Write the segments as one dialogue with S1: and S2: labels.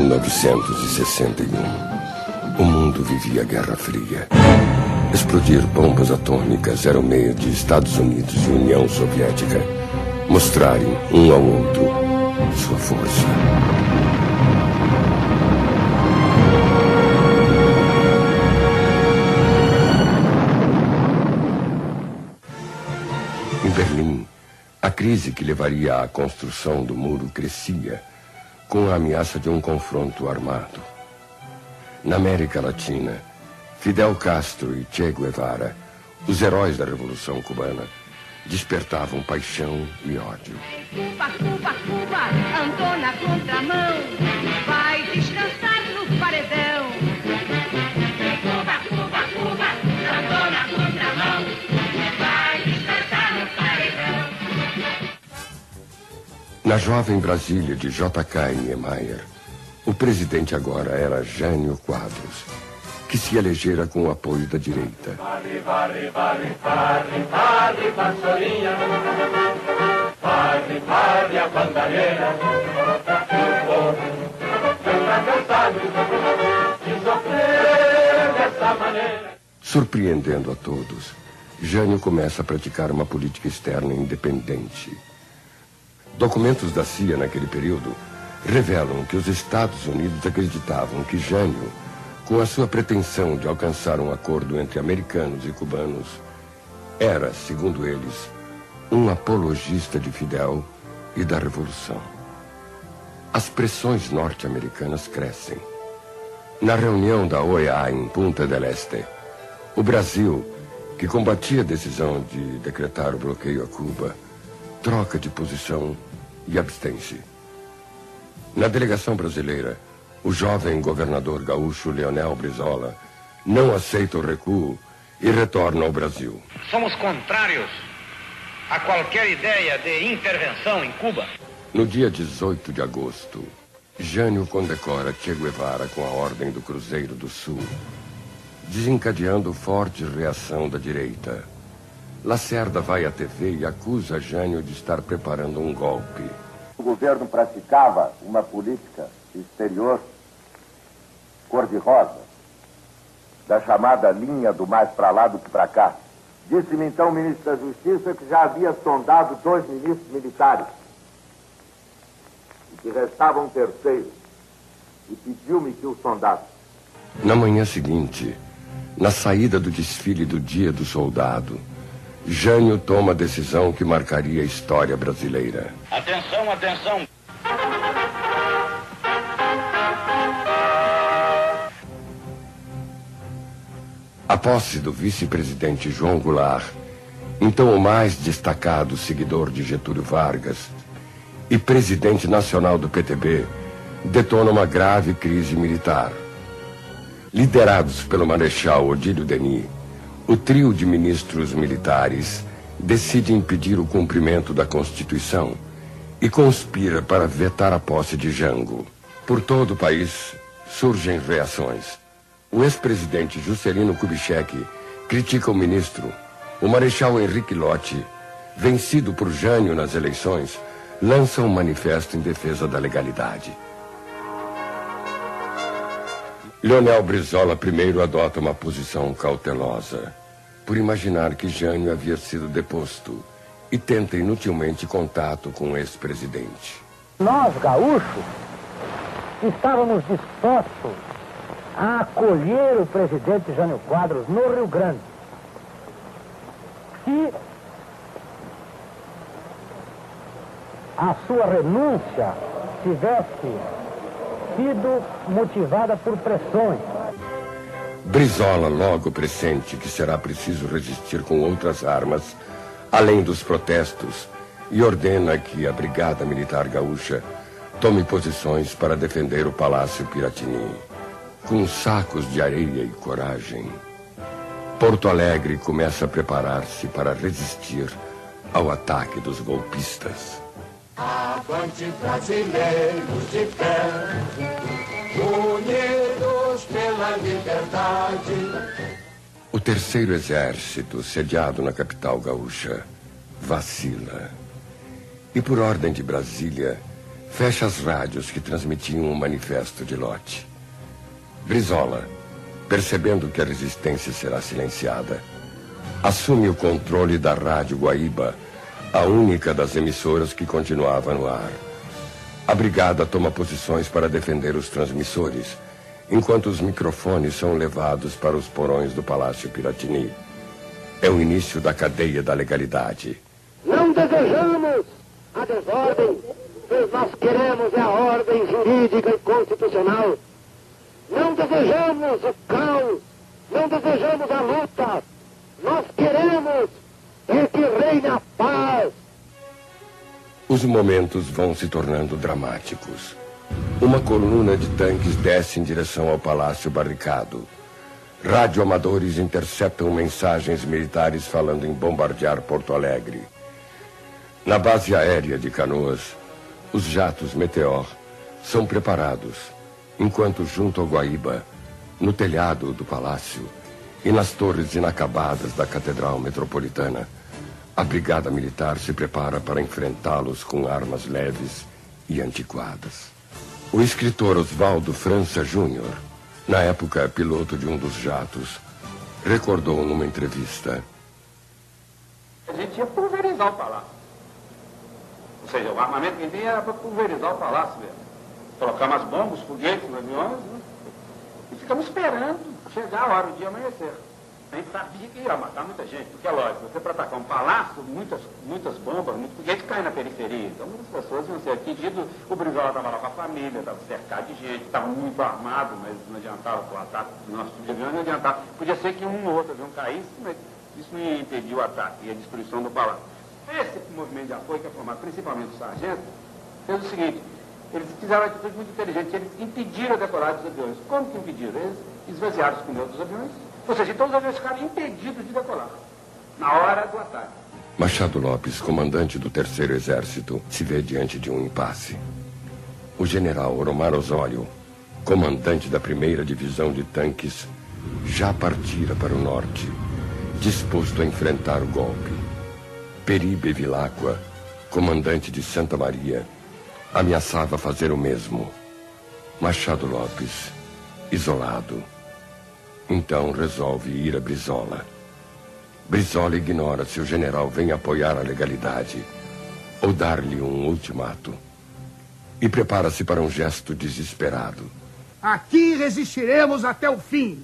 S1: 1961. O mundo vivia a Guerra Fria. Explodir bombas atômicas era o meio de Estados Unidos e União Soviética mostrarem um ao outro sua força. Em Berlim, a crise que levaria à construção do muro crescia, com a ameaça de um confronto armado. Na América Latina, Fidel Castro e Che Guevara, os heróis da Revolução Cubana, despertavam paixão e ódio.
S2: Cuba, Cuba, Cuba, andou na contramão, vai descansar no paredão. Cuba, Cuba, Cuba, andou na contramão, vai descansar no paredão.
S1: Na jovem Brasília de J.K. Niemeyer, o presidente agora era Jânio Quadros, que se elegera com o apoio da direita.
S3: Varre, varre, varre, varre, varre, vassourinha, varre, varre a bandalheira, o povo está cansado de sofrer dessa maneira.
S1: Surpreendendo a todos, Jânio começa a praticar uma política externa independente. Documentos da CIA naquele período revelam que os Estados Unidos acreditavam que Jânio, com a sua pretensão de alcançar um acordo entre americanos e cubanos, era, segundo eles, um apologista de Fidel e da Revolução. As pressões norte-americanas crescem. Na reunião da OEA em Punta del Este, o Brasil, que combatia a decisão de decretar o bloqueio a Cuba, troca de posição e abstém-se. Na delegação brasileira, o jovem governador gaúcho Leonel Brizola não aceita o recuo e retorna ao Brasil.
S4: Somos contrários a qualquer ideia de intervenção em Cuba.
S1: No dia 18 de agosto, Jânio condecora Che Guevara com a Ordem do Cruzeiro do Sul, desencadeando forte reação da direita. Lacerda vai à TV e acusa Jânio de estar preparando um golpe.
S5: O governo praticava uma política exterior cor-de-rosa, da chamada linha do mais para lá do que para cá. Disse-me então o ministro da Justiça que já havia sondado 2 ministros militares e que restava um terceiro, e pediu-me que o sondasse.
S1: Na manhã seguinte, na saída do desfile do Dia do Soldado, Jânio toma a decisão que marcaria a história brasileira.
S4: Atenção, atenção.
S1: A posse do vice-presidente João Goulart, então o mais destacado seguidor de Getúlio Vargas e presidente nacional do PTB, detona uma grave crise militar. Liderados pelo marechal Odílio Denis, o trio de ministros militares decide impedir o cumprimento da Constituição e conspira para vetar a posse de Jango. Por todo o país surgem reações. O ex-presidente Juscelino Kubitschek critica o ministro. O marechal Henrique Lott, vencido por Jânio nas eleições, lança um manifesto em defesa da legalidade. Leonel Brizola primeiro adota uma posição cautelosa, por imaginar que Jânio havia sido deposto, e tenta inutilmente contato com o ex-presidente.
S6: Nós, gaúchos, estávamos dispostos a acolher o presidente Jânio Quadros no Rio Grande, se a sua renúncia tivesse sido motivada por pressões.
S1: Brizola logo pressente que será preciso resistir com outras armas, além dos protestos, e ordena que a Brigada Militar Gaúcha tome posições para defender o Palácio Piratini. Com sacos de areia e coragem, Porto Alegre começa a preparar-se para resistir ao ataque dos golpistas.
S3: Avante, brasileiros de pé, unidos pela liberdade.
S1: O terceiro exército, sediado na capital gaúcha, vacila. E por ordem de Brasília, fecha as rádios que transmitiam o manifesto de Lott. Brizola, percebendo que a resistência será silenciada, assume o controle da Rádio Guaíba, a única das emissoras que continuava no ar. A brigada toma posições para defender os transmissores, enquanto os microfones são levados para os porões do Palácio Piratini. É o início da cadeia da legalidade.
S6: Não desejamos a desordem, pois nós queremos a ordem jurídica e constitucional. Não desejamos o caos, não desejamos a luta. Nós queremos que reine a paz.
S1: Os momentos vão se tornando dramáticos. Uma coluna de tanques desce em direção ao Palácio Barricado. Radioamadores interceptam mensagens militares falando em bombardear Porto Alegre. Na base aérea de Canoas, os jatos Meteor são preparados, enquanto junto ao Guaíba, no telhado do palácio e nas torres inacabadas da Catedral Metropolitana, a brigada militar se prepara para enfrentá-los com armas leves e antiquadas. O escritor Oswaldo França Júnior, na época piloto de um dos jatos, recordou numa entrevista:
S7: a gente ia pulverizar o palácio. Ou seja, o armamento que vinha era para pulverizar o palácio mesmo. Colocamos as bombas, os foguetes, os aviões, né? E ficamos esperando chegar a hora, o dia amanhecer. A gente sabia que ia matar muita gente, porque é lógico, você para atacar um palácio, muitas bombas, muitos foguetes caem na periferia. Então muitas pessoas iam ser atingidas. O Brizola estava lá com a família, estava cercado de gente, estava muito armado, mas não adiantava o ataque do nosso tipo de avião, não adiantava. Podia ser que um ou outro avião caísse, mas isso não ia impedir o ataque e a destruição do palácio. Esse movimento de apoio, que é formado principalmente do sargento, fez o seguinte: eles fizeram uma atitude muito inteligente, eles impediram a decolagem dos aviões. Como que impediram? Eles esvaziaram os pneus dos aviões, ou seja, todos os aviões ficaram impedidos de decolar, na hora do ataque.
S1: Machado Lopes, comandante do Terceiro Exército, se vê diante de um impasse. O general Oromar Osório, comandante da 1ª Divisão de Tanques, já partira para o norte, disposto a enfrentar o golpe. Peribe Vilacqua, comandante de Santa Maria, ameaçava fazer o mesmo. Machado Lopes, isolado, então resolve ir a Brizola. Brizola ignora se o general vem apoiar a legalidade ou dar-lhe um ultimato. E prepara-se para um gesto desesperado.
S8: Aqui resistiremos até o fim.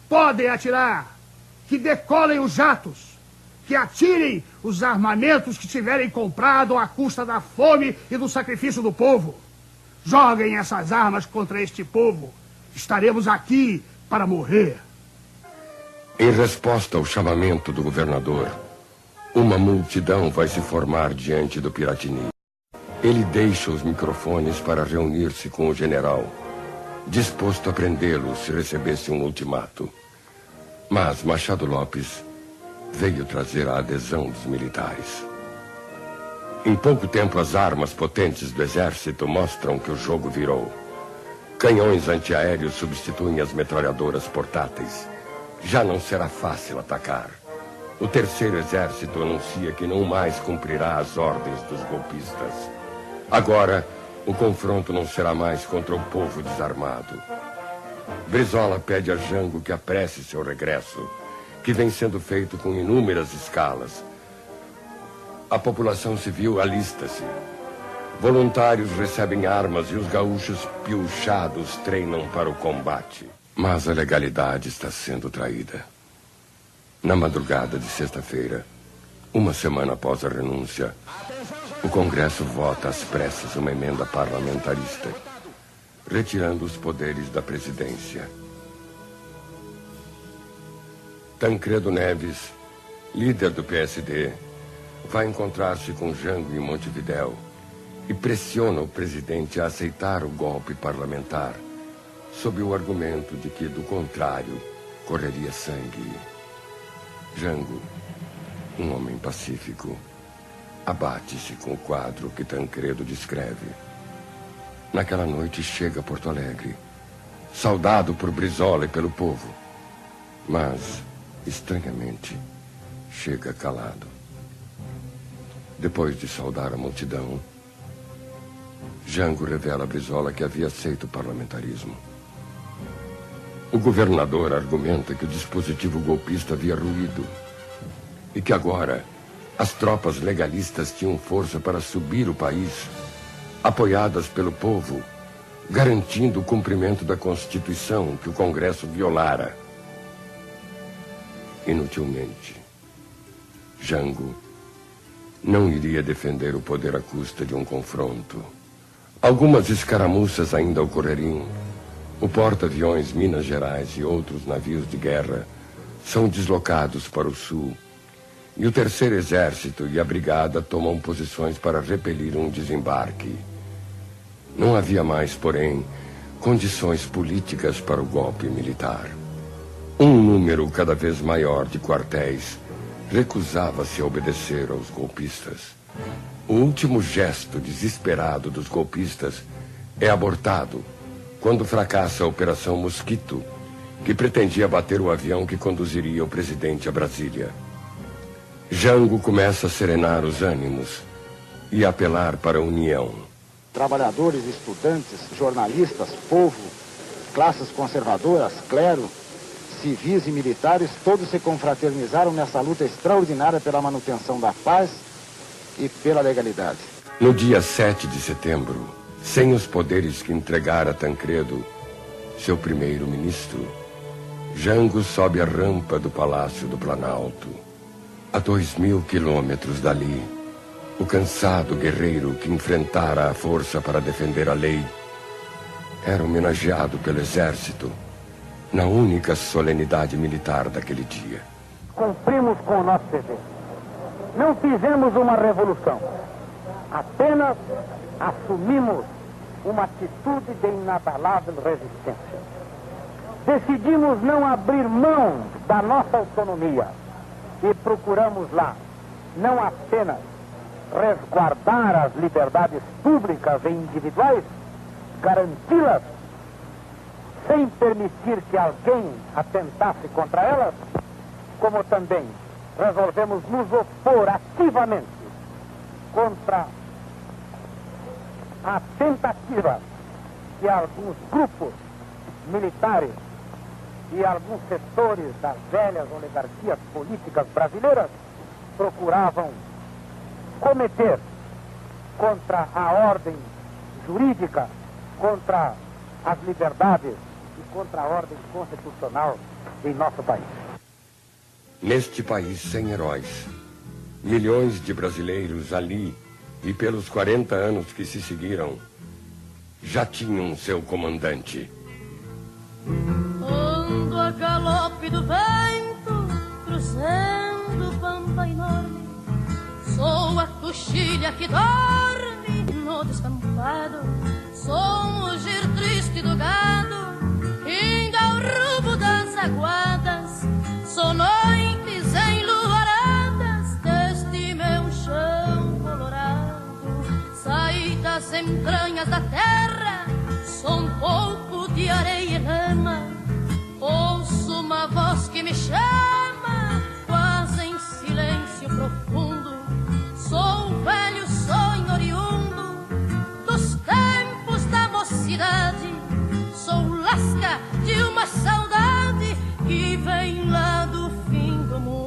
S8: Podem atirar. Que decolem os jatos. Que atirem os armamentos que tiverem comprado à custa da fome e do sacrifício do povo. Joguem essas armas contra este povo. Estaremos aqui para morrer.
S1: Em resposta ao chamamento do governador, uma multidão vai se formar diante do Piratini. Ele deixa os microfones para reunir-se com o general, disposto a prendê-lo se recebesse um ultimato. Mas Machado Lopes veio trazer a adesão dos militares. Em pouco tempo, as armas potentes do exército mostram que o jogo virou. Canhões antiaéreos substituem as metralhadoras portáteis. Já não será fácil atacar. O Terceiro Exército anuncia que não mais cumprirá as ordens dos golpistas. Agora, o confronto não será mais contra o povo desarmado. Brizola pede a Jango que apresse seu regresso, que vem sendo feito com inúmeras escalas. A população civil alista-se. Voluntários recebem armas e os gaúchos piochados treinam para o combate. Mas a legalidade está sendo traída. Na madrugada de sexta-feira, uma semana após a renúncia, o Congresso vota às pressas uma emenda parlamentarista, retirando os poderes da presidência. Tancredo Neves, líder do PSD, vai encontrar-se com Jango em Montevidéu e pressiona o presidente a aceitar o golpe parlamentar, sob o argumento de que, do contrário, correria sangue. Jango, um homem pacífico, abate-se com o quadro que Tancredo descreve. Naquela noite chega a Porto Alegre, saudado por Brizola e pelo povo, mas, estranhamente, chega calado. Depois de saudar a multidão, Jango revela a Brizola que havia aceito o parlamentarismo. O governador argumenta que o dispositivo golpista havia ruído e que agora as tropas legalistas tinham força para subir o país, apoiadas pelo povo, garantindo o cumprimento da Constituição que o Congresso violara. Inutilmente, Jango não iria defender o poder à custa de um confronto. Algumas escaramuças ainda ocorreriam. O porta-aviões Minas Gerais e outros navios de guerra são deslocados para o sul. E o Terceiro Exército e a Brigada tomam posições para repelir um desembarque. Não havia mais, porém, condições políticas para o golpe militar. Um número cada vez maior de quartéis recusava-se a obedecer aos golpistas. O último gesto desesperado dos golpistas é abortado quando fracassa a Operação Mosquito, que pretendia abater o avião que conduziria o presidente a Brasília. Jango começa a serenar os ânimos e apelar para a união.
S6: Trabalhadores, estudantes, jornalistas, povo, classes conservadoras, clero, civis e militares, todos se confraternizaram nessa luta extraordinária pela manutenção da paz e pela legalidade.
S1: No dia 7 de setembro, sem os poderes que entregara Tancredo, seu primeiro-ministro, Jango sobe a rampa do Palácio do Planalto. A 2.000 quilômetros dali, o cansado guerreiro que enfrentara a força para defender a lei era homenageado pelo exército na única solenidade militar daquele dia.
S6: Cumprimos com o nosso dever. Não fizemos uma revolução. Apenas assumimos uma atitude de inabalável resistência. Decidimos não abrir mão da nossa autonomia e procuramos lá não apenas resguardar as liberdades públicas e individuais, garanti-las sem permitir que alguém atentasse contra elas, como também resolvemos nos opor ativamente contra a tentativa de alguns grupos militares e alguns setores das velhas oligarquias políticas brasileiras procuravam cometer contra a ordem jurídica, contra as liberdades e contra a ordem constitucional em nosso país.
S1: Neste país sem heróis, milhões de brasileiros ali e pelos 40 anos que se seguiram já tinham seu comandante.
S9: Ando a galope do vento, cruzando o pampa enorme. Sou a coxilha que dorme no descampado. Sou um mugir triste do gado, indo ao rumo das aguadas. Sou noites enluaradas deste meu chão colorado. Saí das entranhas da terra, sou um pouco de areia e lama. Ouço uma voz que me chama, quase em silêncio profundo. Sou o velho sonho oriundo dos tempos da mocidade. Sou lasca de uma saudade que vem lá do fim do mundo.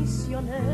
S9: prisioneiro.